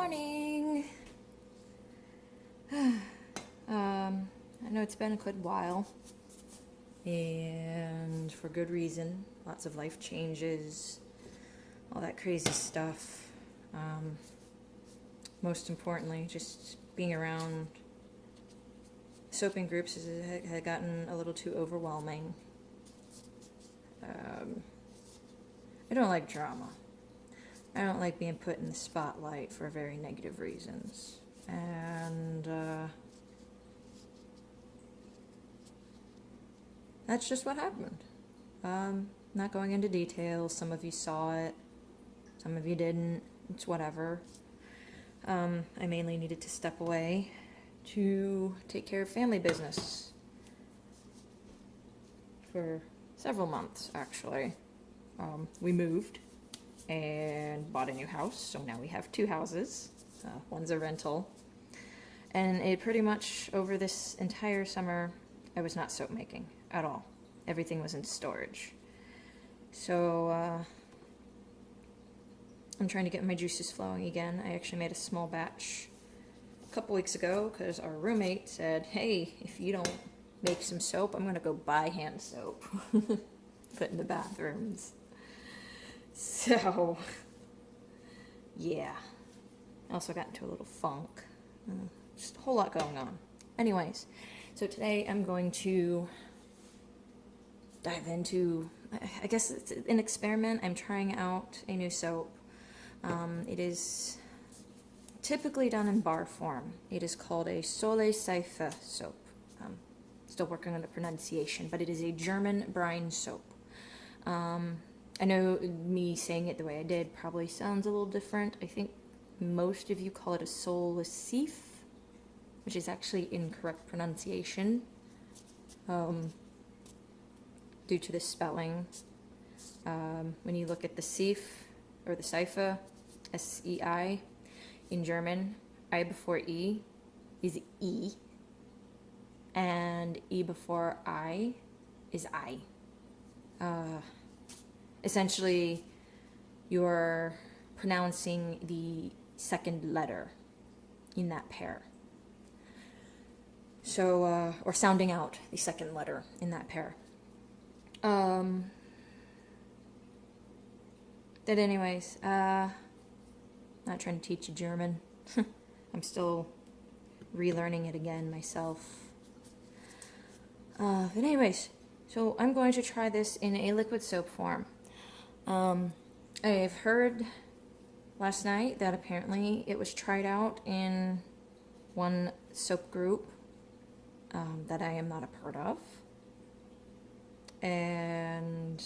morning. I know it's been a good while, and for good reason. Lots of life changes, all that crazy stuff. Most importantly, just being around soaping groups had gotten a little too overwhelming. I don't like drama. I don't like being put in the spotlight for very negative reasons. And that's just what happened. Not going into details. Some of you saw it. Some of you didn't. It's whatever. I mainly needed to step away to take care of family business for several months, actually. We moved and bought a new house, so now we have two houses. One's a rental. And it pretty much, over this entire summer, I was not soap making at all. Everything was in storage. So, I'm trying to get my juices flowing again. I actually made a small batch a couple weeks ago because our roommate said, hey, if you don't make some soap, I'm going to go buy hand soap. Put in the bathrooms. So, yeah. I also got into a little funk. Just a whole lot going on. Anyways, so today I'm going to dive into, I guess it's an experiment. I'm trying out a new soap. It is typically done in bar form. It is called a Sole Seife soap. Still working on the pronunciation, but it is a German brine soap. I know me saying it the way I did probably sounds a little different. I think most of you call it a Sole Seife, which is actually incorrect pronunciation due to the spelling. When you look at the Seife or the Seife, S-E-I, in German, I before E is E, and E before I is I. Essentially, you're pronouncing the second letter in that pair. So, or sounding out the second letter in that pair. But anyways, not trying to teach you German. I'm still relearning it again myself. But anyways, so I'm going to try this in a liquid soap form. I've heard last night that apparently it was tried out in one soap group that I am not a part of. And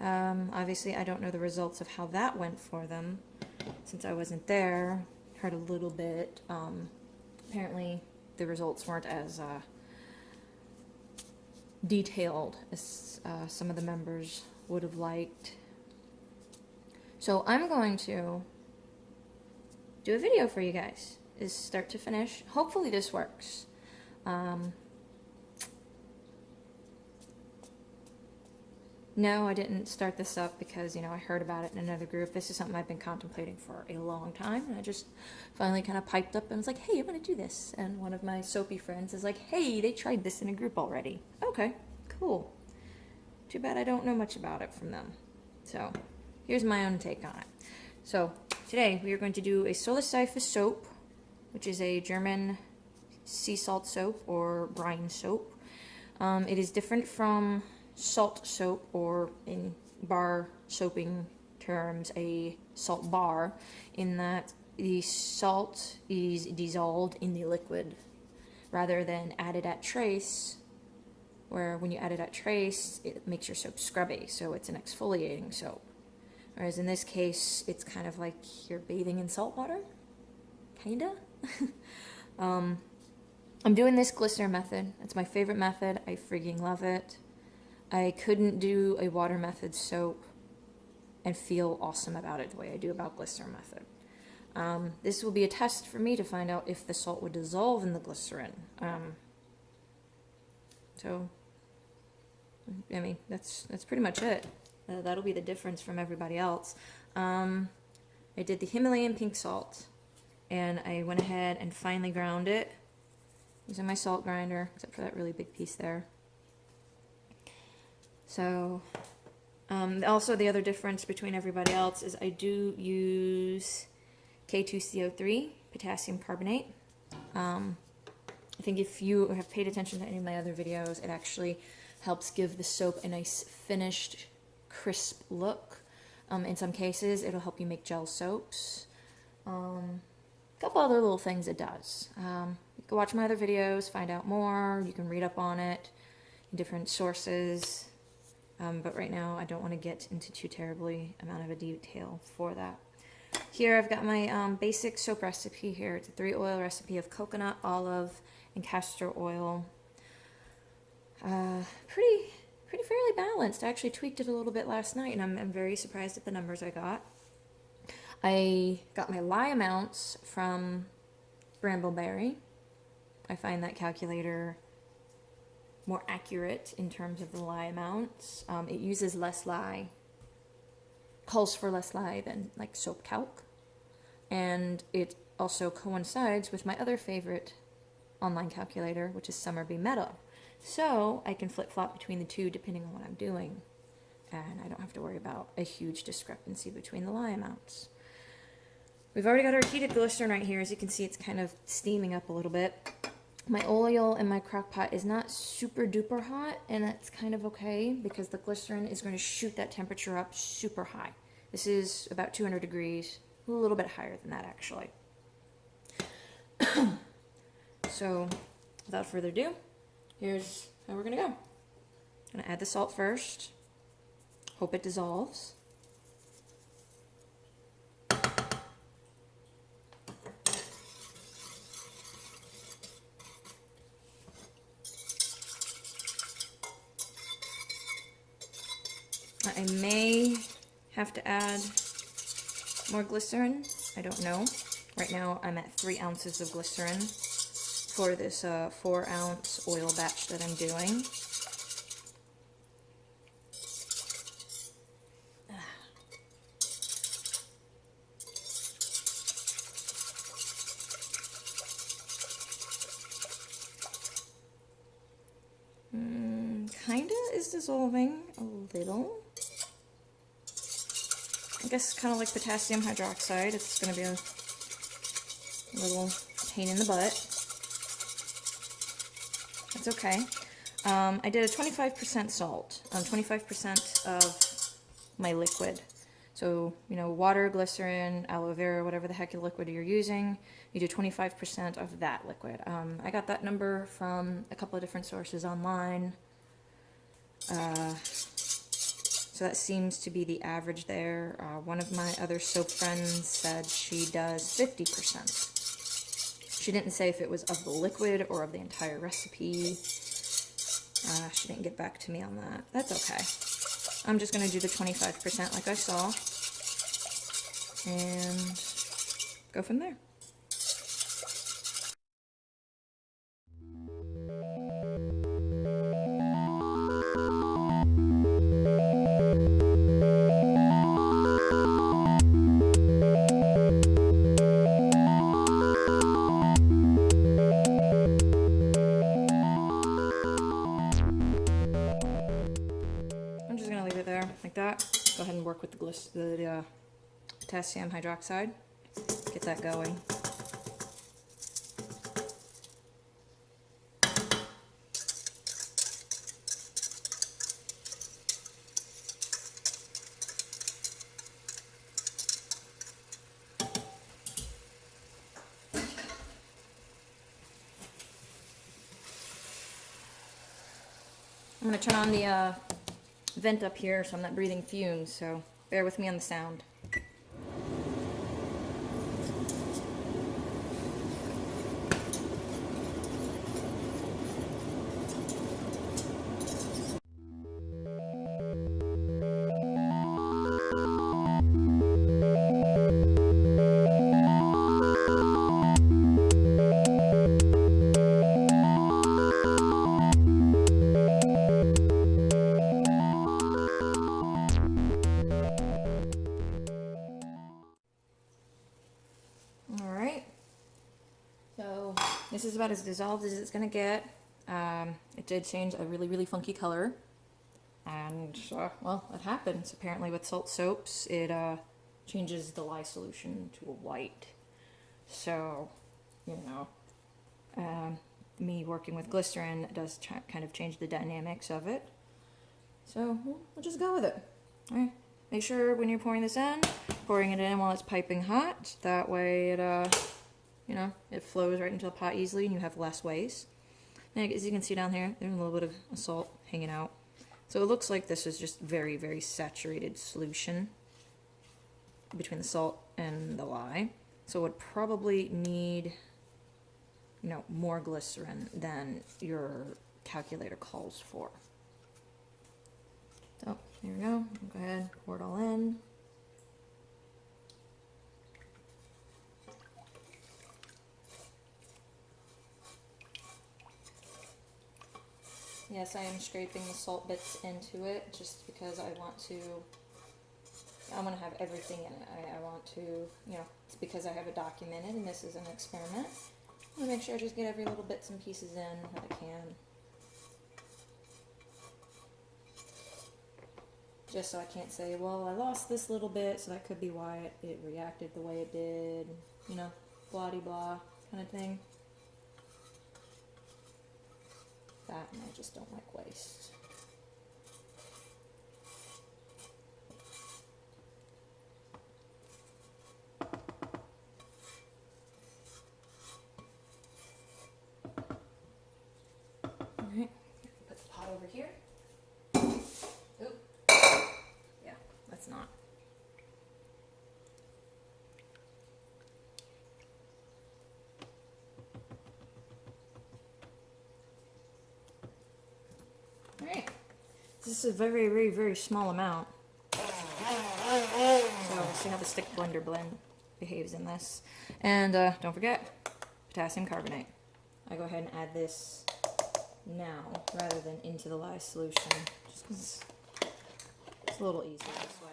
obviously I don't know the results of how that went for them since I wasn't there. Heard a little bit. Apparently the results weren't as detailed as some of the members would have liked. So I'm going to do a video for you guys, is start to finish. Hopefully this works. No, I didn't start this up because, I heard about it in another group. This is something I've been contemplating for a long time, and I just finally kind of piped up and was like, hey, I'm going to do this. And one of my soapy friends is like, hey, they tried this in a group already. Okay, cool. Too bad I don't know much about it from them. So, here's my own take on it. So, today we are going to do a Sole Seife soap, which is a German sea salt soap or brine soap. It is different from salt soap, or in bar soaping terms, a salt bar, in that the salt is dissolved in the liquid rather than added at trace, where when you add it at trace, it makes your soap scrubby, so it's an exfoliating soap. Whereas in this case, it's kind of like you're bathing in salt water, kinda. I'm doing this glycer method. It's my favorite method. I freaking love it. I couldn't do a water method soap and feel awesome about it the way I do about glycer method. This will be a test for me to find out if the salt would dissolve in the glycerin. So, I mean, that's pretty much it. That'll be the difference from everybody else. I did the Himalayan pink salt, and I went ahead and finely ground it using my salt grinder, except for that really big piece there. So, also the other difference between everybody else is I do use K2CO3, potassium carbonate. I think if you have paid attention to any of my other videos, it actually helps give the soap a nice finished, crisp look. In some cases, it'll help you make gel soaps. A couple other little things it does. You can watch my other videos, find out more. You can read up on it in different sources. But right now, I don't want to get into too terribly amount of a detail for that. Here I've got my basic soap recipe here. It's a 3-oil recipe of coconut, olive, and castor oil. Pretty fairly balanced. I actually tweaked it a little bit last night, and I'm very surprised at the numbers I got. I got my lye amounts from Brambleberry. I find that calculator more accurate in terms of the lye amounts. It uses less lye, calls for less lye than like soap calc, and it also coincides with my other favorite online calculator, which is Summerbee Meta. So I can flip-flop between the two depending on what I'm doing, and I don't have to worry about a huge discrepancy between the lye amounts. We've already got our heated glycerin right here. As you can see, it's kind of steaming up a little bit. My oil in my crock pot is not super duper hot, and that's kind of okay because the glycerin is going to shoot that temperature up super high. This is about 200 degrees, a little bit higher than that actually. So without further ado, here's how we're gonna go. I'm gonna add the salt first. Hope it dissolves. I may have to add more glycerin. I don't know. Right now I'm at 3 ounces of glycerin for this 4-ounce oil batch that I'm doing. Kinda is dissolving a little. I guess kind of like potassium hydroxide, it's going to be a little pain in the butt. That's okay. I did a 25% salt, 25% of my liquid. So, you know, water, glycerin, aloe vera, whatever the heck liquid you're using, you do 25% of that liquid. I got that number from a couple of different sources online. So that seems to be the average there. One of my other soap friends said she does 50%. She didn't say if it was of the liquid or of the entire recipe. She didn't get back to me on that. That's okay. I'm just going to do the 25% like I saw and go from there. Like that. Go ahead and work with the potassium hydroxide. Get that going. I'm going to turn on the vent up here so I'm not breathing fumes, so bear with me on the sound. is about as dissolved as it's gonna get. It did change a really, really funky color. And, well, it happens. Apparently with salt soaps, it changes the lye solution to a white. So, you know, me working with glycerin does kind of change the dynamics of it. So, we'll just go with it. All right. Make sure when you're pouring this in, pouring it in while it's piping hot. That way it, you know, it flows right into the pot easily and you have less waste. And as you can see down here, there's a little bit of salt hanging out. So it looks like this is just very, very saturated solution between the salt and the lye. So it would probably need, you know, more glycerin than your calculator calls for. So here we go. Go ahead, pour it all in. Yes, I am scraping the salt bits into it just because I want to have everything in it. I want to, you know, it's because I have it documented and this is an experiment. I want to make sure I just get every little bits and pieces in that I can. Just so I can't say, well, I lost this little bit, so that could be why it reacted the way it did, you know, blah-de-blah kind of thing. That, and I just don't like waste. Alright, put the pot over here. Oop. Yeah, that's not. Alright, this is a very, very, very small amount. So we'll see how the stick blender blend behaves in this. And don't forget, potassium carbonate. I go ahead and add this now rather than into the lye solution, just because it's a little easier this way.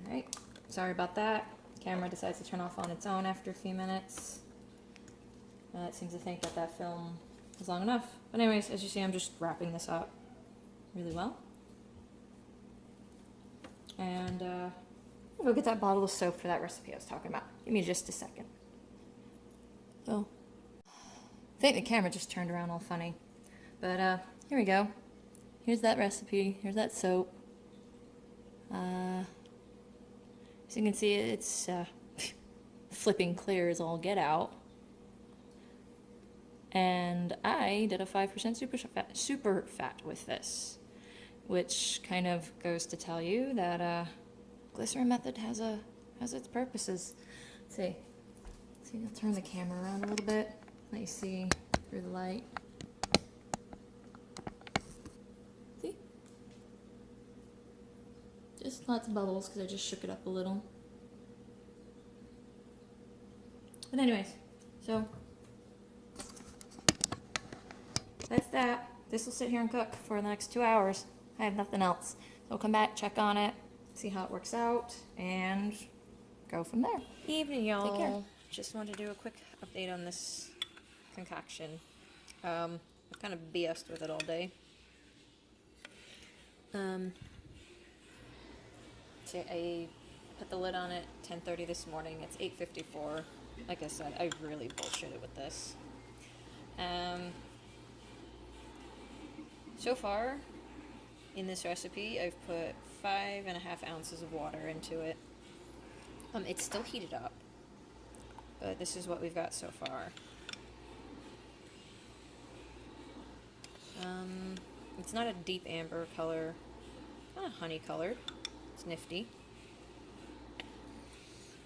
Alright, sorry about that. Camera decides to turn off on its own after a few minutes. It seems to think that that film is long enough. But anyways, as you see, I'm just wrapping this up really well. And I'll go get that bottle of soap for that recipe I was talking about. Give me just a second. So, I think the camera just turned around all funny. But here we go. Here's that recipe. Here's that soap. As you can see, it's flipping clear as all get out. And I did a 5% super fat with this, which kind of goes to tell you that glycerin method has its purposes. Let's see, I'll turn the camera around a little bit, let you see through the light. See? Just lots of bubbles because I just shook it up a little. But anyways, so that's that. This will sit here and cook for the next 2 hours. I have nothing else. So I'll come back, check on it, see how it works out, and go from there. Evening, y'all. Take care. Just wanted to do a quick update on this concoction. I've kind of BS'd with it all day. So I put the lid on it 10:30 this morning. It's 8:54. Like I said, I really bullshitted with this. So far, in this recipe, I've put 5.5 ounces of water into it. It's still heated up, but this is what we've got so far. It's not a deep amber color, kind of honey colored. It's nifty.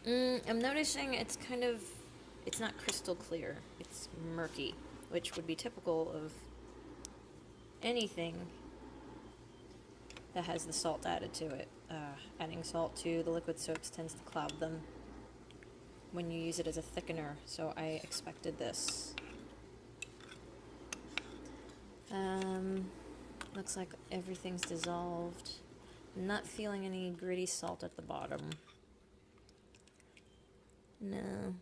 I'm noticing it's not crystal clear. It's murky, which would be typical of anything that has the salt added to it. Adding salt to the liquid soaps tends to cloud them. when you use it as a thickener, so I expected this. Looks like everything's dissolved. I'm not feeling any gritty salt at the bottom. No.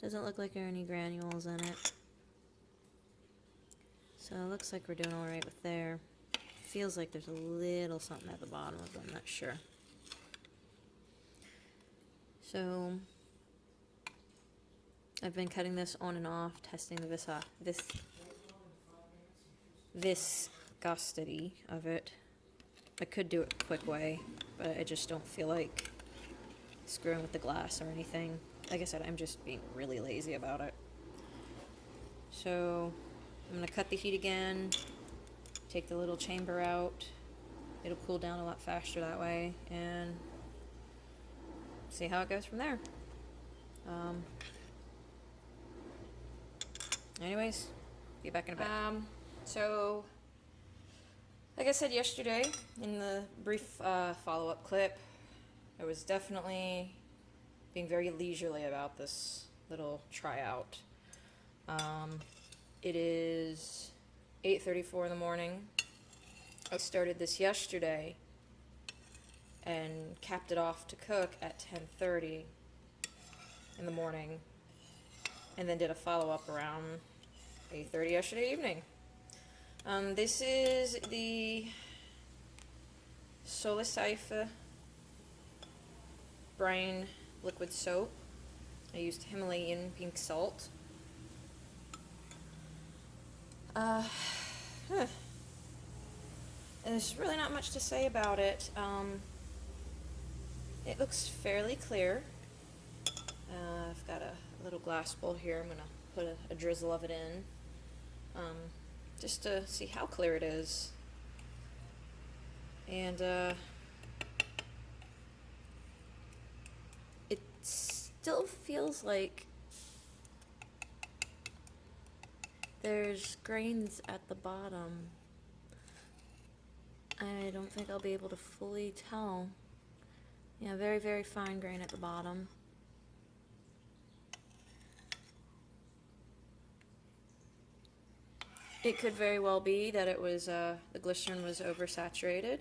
Doesn't look like there are any granules in it. So it looks like we're doing alright with there. Feels like there's a little something at the bottom of them, I'm not sure. So I've been cutting this on and off, testing the viscosity of it. I could do it a quick way, but I just don't feel like screwing with the glass or anything. Like I said, I'm just being really lazy about it. So I'm going to cut the heat again, take the little chamber out. It'll cool down a lot faster that way, and see how it goes from there. Anyways, be back in a bit. So, like I said yesterday in the brief follow-up clip, I was definitely being very leisurely about this little tryout. It is 8:34 in the morning. I started this yesterday and capped it off to cook at 10:30 in the morning, and then did a follow-up around 8:30 yesterday evening. This is the Solasaifa Brine liquid soap. I used Himalayan pink salt. There's really not much to say about it. It looks fairly clear. I've got a little glass bowl here. I'm going to put a drizzle of it in, just to see how clear it is. And it still feels like there's grains at the bottom. I don't think I'll be able to fully tell. Yeah, very, very fine grain at the bottom. It could very well be that it was, the glycerin was oversaturated,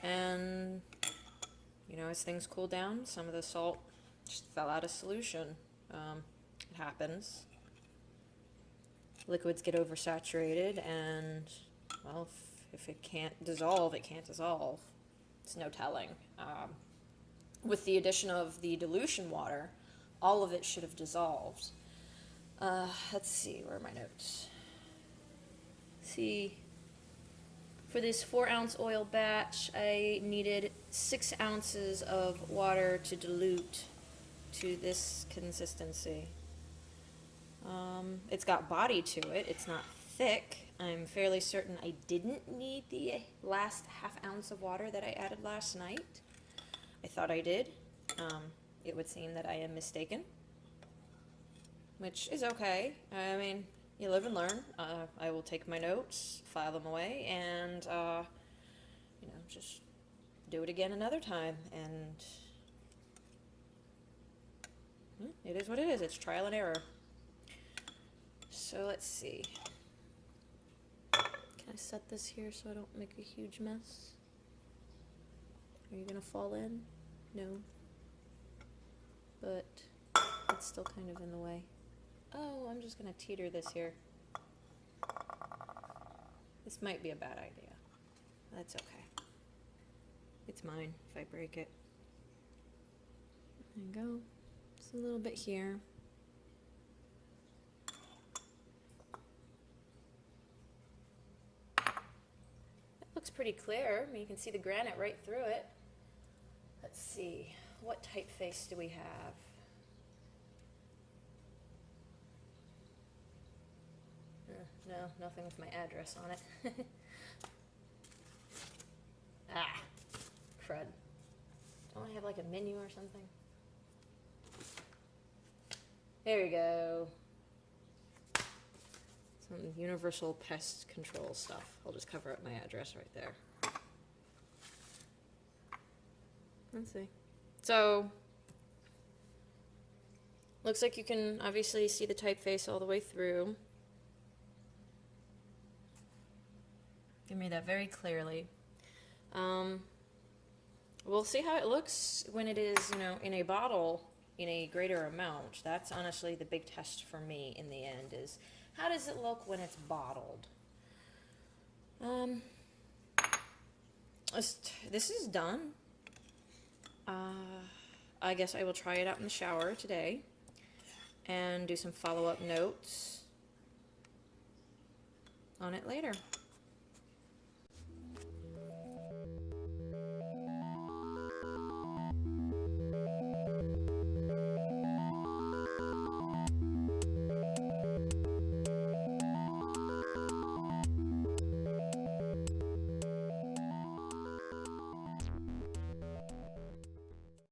and, you know, as things cool down, some of the salt just fell out of solution. It happens. Liquids get oversaturated, and, well, if it can't dissolve, it can't dissolve. It's no telling. With the addition of the dilution water, all of it should have dissolved. Let's see, where are my notes? See, for this 4-ounce oil batch, I needed 6 ounces of water to dilute to this consistency. It's got body to it. It's not thick. I'm fairly certain I didn't need the last ½ ounce of water that I added last night. I thought I did. It would seem that I am mistaken, which is okay. I mean, you live and learn. I will take my notes, file them away, and, you know, just do it again another time. And it is what it is. It's trial and error. So let's see. Can I set this here so I don't make a huge mess? Are you gonna fall in? No. But it's still kind of in the way. Oh, I'm just gonna teeter this here. This might be a bad idea. That's okay. It's mine if I break it. There you go. Just a little bit here. Looks pretty clear. I mean, you can see the granite right through it. Let's see, what typeface do we have? No, nothing with my address on it. Ah, crud. Don't I have like a menu or something? There we go. Some universal pest control stuff. I'll just cover up my address right there. Let's see. So, Looks like you can obviously see the typeface all the way through. Give me that very clearly. We'll see how it looks when it is, you know, in a bottle in a greater amount. That's honestly the big test for me in the end, is how does it look when it's bottled? This is done. I guess I will try it out in the shower today and do some follow-up notes on it later.